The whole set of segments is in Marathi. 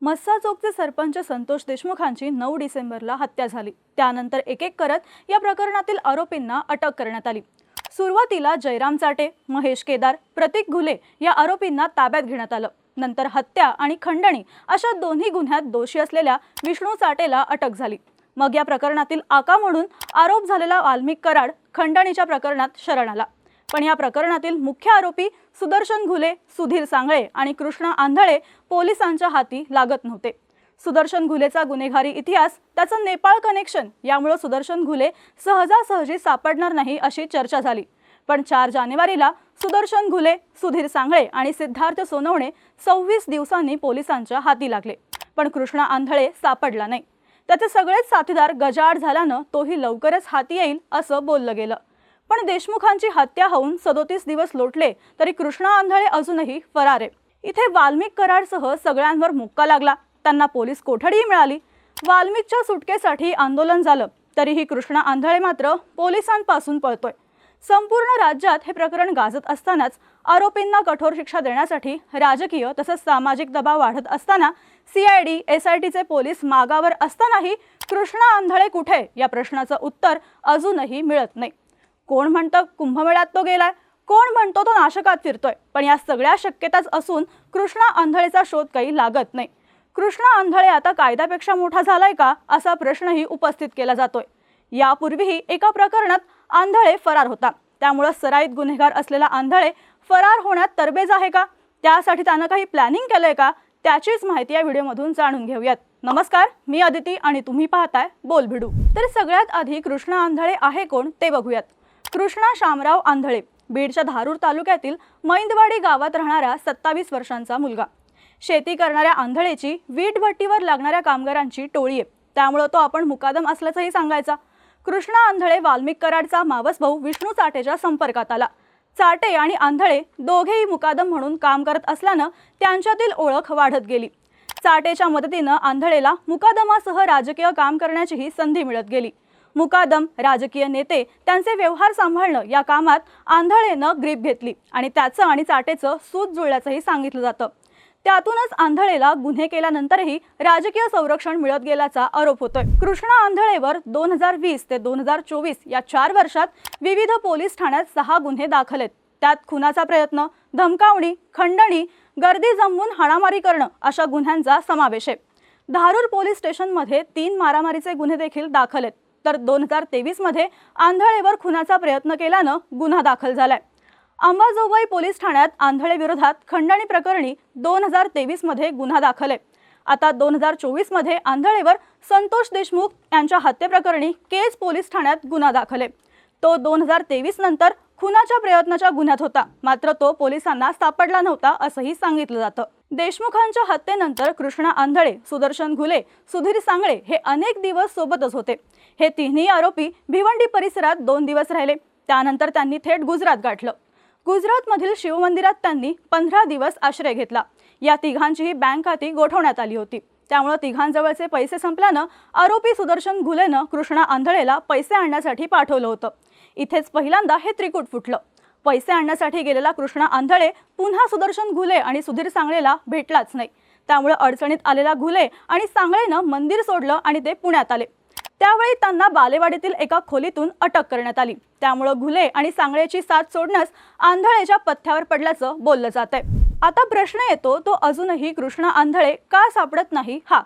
मस्साजोगचे सरपंच संतोष देशमुखांची 9 डिसेंबरला हत्या झाली। त्यानंतर एक एक करत या प्रकरणातील आरोपींना अटक करण्यात आली। सुरुवातीला जयराम चाटे, महेश केदार, प्रतीक घुले या आरोपींना ताब्यात घेण्यात आलं। नंतर हत्या आणि खंडणी अशा दोन्ही गुन्ह्यात दोषी असलेल्या विष्णू चाटेला अटक झाली। मग या प्रकरणातील आका म्हणून आरोप झालेला वाल्मिक कराड खंडणीच्या प्रकरणात शरण आला। पण या प्रकरणातील मुख्य आरोपी सुदर्शन घुले, सुधीर सांगळे आणि कृष्णा आंधळे पोलिसांच्या हाती लागत नव्हते। सुदर्शन घुलेचा गुन्हेगारी इतिहास, त्याचं नेपाळ कनेक्शन यामुळे सुदर्शन घुले सहजासहजी सापडणार नाही अशी चर्चा झाली। पण 4 जानेवारीला सुदर्शन घुले, सुधीर सांगळे आणि सिद्धार्थ सोनवणे 26 दिवसांनी पोलिसांच्या हाती लागले। पण कृष्णा आंधळे सापडला नाही। त्याचे सगळेच साथीदार गजाआड झाल्यानं तोही लवकरच हाती येईल असं बोललं गेलं। पण देशमुखांची हत्या होऊन 37 दिवस लोटले तरी कृष्णा आंधळे अजूनही फरार आहे। इथे वाल्मिक कराडसह सगळ्यांवर मुक्का लागला, त्यांना पोलीस कोठडी मिळाली। वाल्मिकच्या सुटकेसाठी आंदोलन झालं तरीही कृष्णा आंधळे मात्र पोलिसांपासून पळतोय। संपूर्ण राज्यात हे प्रकरण गाजत असतानाच आरोपींना कठोर शिक्षा देण्यासाठी राजकीय तसंच सामाजिक दबाव वाढत असताना CID, SITचे पोलीस मागावर असतानाही कृष्णा आंधळे कुठे या प्रश्नाचं उत्तर अजूनही मिळत नाही। कोण म्हणतं कुंभमेळ्यात तो गेलाय, कोण म्हणतो तो नाशकात फिरतोय, पण या सगळ्या शक्यताच असून कृष्णा आंधळेचा शोध काही लागत नाही। कृष्णा आंधळे आता कायद्यापेक्षा मोठा झालाय का असा प्रश्नही उपस्थित केला जातोय। यापूर्वीही एका प्रकरणात आंधळे फरार होता, त्यामुळे सराईत गुन्हेगार असलेला आंधळे फरार होण्यात तरबेज आहे का, त्यासाठी त्यानं काही प्लॅनिंग केलंय का, त्याचीच माहिती या व्हिडिओमधून जाणून घेऊयात। नमस्कार, मी अदिती आणि तुम्ही पाहताय बोलभिडू। तर सगळ्यात आधी कृष्णा आंधळे आहे कोण ते बघूयात। कृष्णा शामराव आंधळे बीडच्या धारूर तालुक्यातील मैंदवाडी गावात राहणारा 27 वर्षांचा मुलगा। शेती करणाऱ्या आंधळेची वीट भट्टीवर लागणाऱ्या कामगारांची टोळी आहे, त्यामुळे तो आपण मुकादम असल्याचंही सांगायचा। कृष्णा आंधळे वाल्मिक कराडचा मावस भाऊ विष्णू चाटेच्या संपर्कात आला। चाटे आणि आंधळे दोघेही मुकादम म्हणून काम करत असल्यानं त्यांच्यातील ओळख वाढत गेली। चाटेच्या मदतीनं आंधळेला मुकादमासह राजकीय काम करण्याचीही संधी मिळत गेली। मुकादम, राजकीय नेते, त्यांचे व्यवहार सांभाळणं या कामात आंधळेनं ग्रीप घेतली आणि त्याचं आणि चाटेचं सूत जुळल्याचंही सांगितलं जातं। त्यातूनच आंधळेला गुन्हे केल्यानंतरही राजकीय संरक्षण मिळत गेल्याचा आरोप होतोय। कृष्णा आंधळेवर 2020 ते 2024 या 4 वर्षात विविध पोलीस ठाण्यात 6 गुन्हे दाखल आहेत। त्यात खुनाचा प्रयत्न, धमकावणी, खंडणी, गर्दी जमवून हाणामारी करणं अशा गुन्ह्यांचा समावेश आहे। धारूर पोलीस स्टेशनमध्ये 3 मारामारीचे गुन्हे देखील दाखल आहेत। तर 2023 मध्ये आंधळेवर खुनाचा प्रयत्न केल्यानं गुन्हा दाखल झालाय। अंबाजोगाई पोलीस ठाण्यात आंधळे विरोधात खंडणी प्रकरणी 2023 मध्ये गुन्हा दाखल आहे। आता 2024 मध्ये आंधळेवर संतोष देशमुख यांच्या हत्येप्रकरणी केज पोलीस ठाण्यात गुन्हा दाखल आहे। तो 2023 नंतर खुनाच्या प्रयत्नाच्या गुन्ह्यात होता, मात्र तो पोलिसांना सापडला नव्हता असंही सांगितलं जातं। देशमुखांच्या हत्येनंतर कृष्णा आंधळे, सुदर्शन घुले, सुधीर सांगळे हे अनेक दिवस सोबतच होते। हे तिन्ही आरोपी भिवंडी परिसरात 2 दिवस राहिले, त्यानंतर त्यांनी थेट गुजरात गाठलं। गुजरातमधील शिवमंदिरात त्यांनी 15 दिवस आश्रय घेतला। या तिघांचीही बँक खाती गोठवण्यात आली होती, त्यामुळे तिघांजवळचे पैसे संपल्यानं आरोपी सुदर्शन घुलेनं कृष्णा आंधळेला पैसे आणण्यासाठी पाठवलं होतं। इथेच पहिल्यांदा हे त्रिकूट फुटलं। पैसे आणण्यासाठी गेलेला कृष्णा आंधळे पुन्हा सुदर्शन घुले आणि सुधीर सांगळेला भेटलाच नाही, त्यामुळे अडचणीत आलेला घुले आणि सांगळेनं मंदिर सोडलं आणि ते पुण्यात आले। त्यावेळी त्यांना बालेवाडीतील एका खोलीतून अटक करण्यात आली, त्यामुळे घुले आणि सांगळेची साथ सोडण्यास आंधळेच्या पथ्यावर पडल्याचं बोललं जातंय। आता प्रश्न येतो तो अजूनही कृष्णा आंधळे का सापडत नाही हा।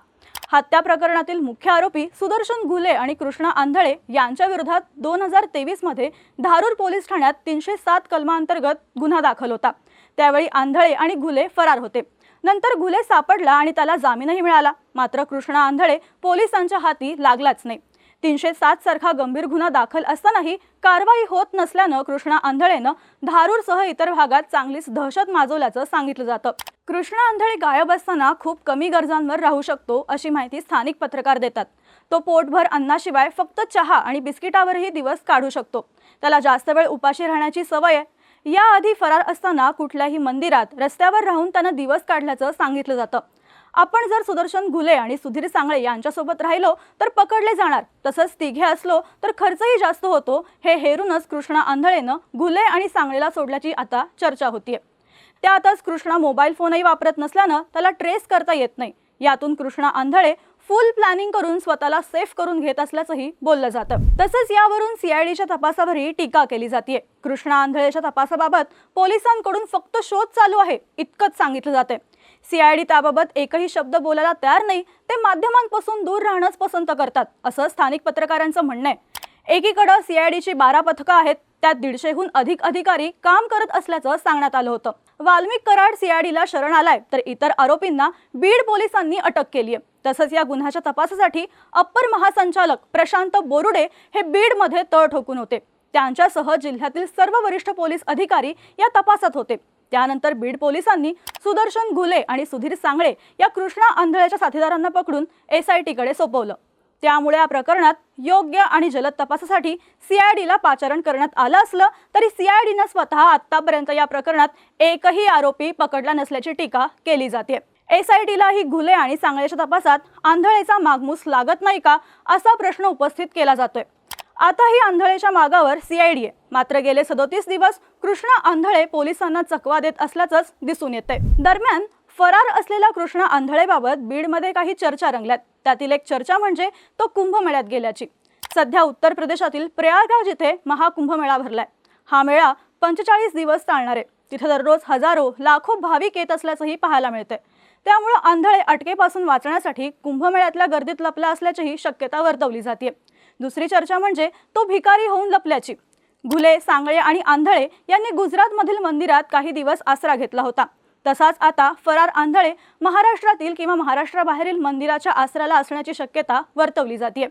हत्या प्रकरणातील मुख्य आरोपी सुदर्शन घुले आणि कृष्णा आंधळे यांच्या विरोधात 2023 मध्ये धारूर पोलीस ठाण्यात 307 कलमांतर्गत गुन्हा दाखल होता। त्यावेळी आंधळे आणि घुले फरार होते। नंतर घुले सापडला आणि त्याला जामीनही मिळाला, मात्र कृष्णा आंधळे पोलिसांच्या हाती लागलाच नाही। 307 सारखा गंभीर गुन्हा दाखल असतानाही कारवाई होत नसल्यानं कृष्णा आंधळेनं धारूरसह इतर भागात चांगलीच दहशत माजवल्याचं सांगितलं जातं। कृष्णा आंधळे गायब असताना खूप कमी गरजांवर राहू शकतो अशी माहिती स्थानिक पत्रकार देतात। तो पोटभर अन्नाशिवाय फक्त चहा आणि बिस्किटावरही दिवस काढू शकतो। त्याला जास्त वेळ उपाशी राहण्याची सवय आहे। याआधी फरार असताना कुठल्याही मंदिरात, रस्त्यावर राहून त्यानं दिवस काढल्याचं सांगितलं जातं। आपण जर सुदर्शन घुले आणि सुधीर सांगळे यांच्यासोबत राहिलो तर पकडले जाणार, तसंच तिघे असलो तर खर्चही जास्त होतो, हे हेरूनच कृष्णा आंधळेनं घुले आणि सांगळेला सोडल्याची आता चर्चा होतीये। त्यातच कृष्णा मोबाईल फोनही वापरत नसल्यानं त्याला ट्रेस करता येत नाही। यातून कृष्णा आंधळे फुल प्लॅनिंग करून स्वतःला सेफ करून घेत असल्याचंही बोललं जातं। तसंच यावरून सीआयडीच्या तपासावरही टीका केली जाते। कृष्णा आंधळेच्या तपासाबाबत पोलिसांकडून फक्त शोध चालू आहे इतकंच सांगितलं जाते। सीआयडी त्याबाबत एकही शब्द बोलायला तयार नाही, ते माध्यमांपासून दूर राहणंच पसंत करतात असं स्थानिक पत्रकारांचं म्हणणं आहे। एकीकडे सीआयडीची 12 पथकं आहेत, त्यात 150हून अधिक अधिकारी काम करत असल्याचं सांगण्यात आलं होतं। वाल्मिक कराड सीआयडीला शरण आलाय, तर इतर आरोपींना बीड पोलिसांनी अटक केली आहे। तसंच या गुन्ह्याच्या तपासासाठी अप्पर महासंचालक प्रशांत बोरुडे हे बीडमध्ये तळ ठोकून होते। त्यांच्यासह जिल्ह्यातील सर्व वरिष्ठ पोलीस अधिकारी या तपासात होते। त्यानंतर बीड पोलिसांनी सुदर्शन घुले आणि सुधीर सांगळे या कृष्णा आंधळेच्या साथीदारांना पकडून एसआयटीकडे सोपवलं। त्यामुळे या प्रकरणात योग्य आणि जलद तपासासाठी सीआयडीला पाचारण करण्यात आलं असलं तरी सीआयडीनं स्वतः आतापर्यंत या प्रकरणात एकही आरोपी पकडला नसल्याची टीका केली जाते। एसआयटीला ही घुले आणि सांगळेच्या तपासात आंधळेचा मागमूस लागत नाही का असा प्रश्न उपस्थित केला जातोय। आता ही आंधळेच्या मागावर सीआयडी आहे, मात्र गेले 37 दिवस कृष्णा आंधळे पोलिसांना चकवा देत असल्याचंच दिसून येतंय। दरम्यान फरार असलेल्या कृष्णा आंधळेबाबत बीडमध्ये काही चर्चा रंगल्यात। त्यातील एक चर्चा म्हणजे तो कुंभमेळ्यात गेल्याची। सध्या उत्तर प्रदेशातील प्रयागराज इथे महाकुंभमेळा भरलाय। हा मेळा 45 दिवस चालणार आहे। तिथे दररोज हजारो लाखो भाविक येत असल्याचंही पाहायला मिळतंय। त्यामुळे आंधळे अटकेपासून वाचण्यासाठी कुंभमेळ्यातल्या गर्दीत लपला असल्याचीही शक्यता वर्तवली जाते। दुसरी चर्चा म्हणजे तो भिकारी होऊन लपल्याची। घुले, सांगळे आणि आंधळे यांनी गुजरातमधील मंदिरात काही दिवस आसरा घेतला होता। तसाच आता फरार आंधळे महाराष्ट्रातील किंवा महाराष्ट्राबाहेरील मंदिराच्या आसऱ्याला असण्याची शक्यता वर्तवली जाते।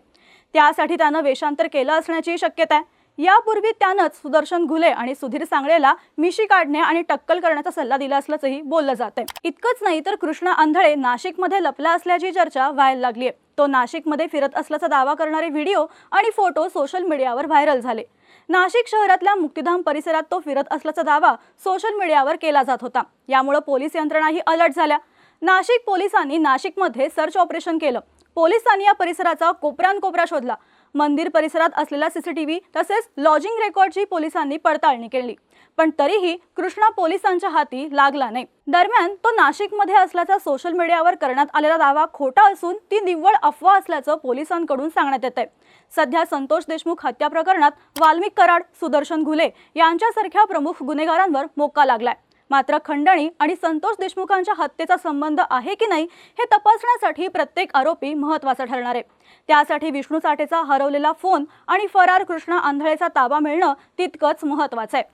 त्यासाठी त्यानं वेषांतर केलं असण्याची शक्यता आहे। यापूर्वी त्यानंच सुदर्शन घुले आणि सुधीर सांगळेला मिशी काढणे आणि टक्कल करण्याचा सल्ला दिला असल्याचंही बोललं जातंय। इतकंच नाही तर कृष्णा आंधळे नाशिकमध्ये लपला असल्याची चर्चा व्हायला लागली आहे। तो नाशिकमध्ये फिरत असल्याचा दावा करणारे व्हिडिओ आणि फोटो सोशल मीडियावर व्हायरल झाले। नाशिक शहरातल्या मुक्तिधाम परिसरात तो फिरत असल्याचा दावा सोशल मीडियावर केला जात होता। यामुळे पोलीस यंत्रणाही अलर्ट झाल्या। नाशिक पोलिसांनी नाशिकमध्ये सर्च ऑपरेशन केलं। पोलिसांनी या परिसराचा कोपरा शोधला। मंदिर परिसरात असलेला सीसीटीव्ही तसेच लॉजिंग रेकॉर्डची पोलिसांनी पडताळणी केली, पण तरीही कृष्णा पोलिसांच्या हाती लागला नाही। दरम्यान तो नाशिकमध्ये असल्याचा सोशल मीडियावर करण्यात आलेला दावा खोटा असून ती निव्वळ अफवा असल्याचं पोलिसांकडून सांगण्यात येतंय। सध्या संतोष देशमुख हत्या प्रकरणात वाल्मिक कराड, सुदर्शन घुले यांच्यासारख्या प्रमुख गुन्हेगारांवर मोका लागलाय। मात्र खंडणी आणि संतोष देशमुखांच्या हत्येचा संबंध आहे की नाही हे तपासण्यासाठी प्रत्येक आरोपी महत्त्वाचा ठरणार आहे। त्यासाठी विष्णू साठेचा हरवलेला फोन आणि फरार कृष्णा आंधळेचा ताबा मिळणं तितकंच महत्त्वाचं आहे।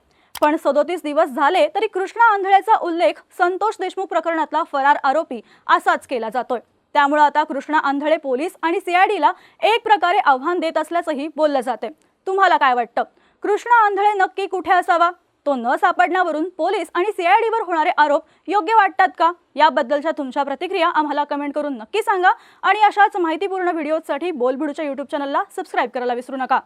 पण 37 दिवस झाले तरी कृष्णा आंधळेचा उल्लेख संतोष देशमुख प्रकरणातला फरार आरोपी असाच केला जातोय। त्यामुळे आता कृष्णा आंधळे पोलीस आणि सीआयडीला एक प्रकारे आव्हान देत असल्याचंही बोललं जाते। तुम्हाला काय वाटतं? कृष्णा आंधळे नक्की कुठे असावा? तो न सापडण्यावरून पोलीस आणि सीआयडीवर होणारे आरोप योग्य वाटतात का? याबद्दलच्या तुमच्या प्रतिक्रिया आम्हाला कमेंट करून नक्की सांगा आणि अशाच माहितीपूर्ण व्हिडिओसाठी बोलबिडूच्या YouTube चॅनलला सबस्क्राईब करायला विसरू नका।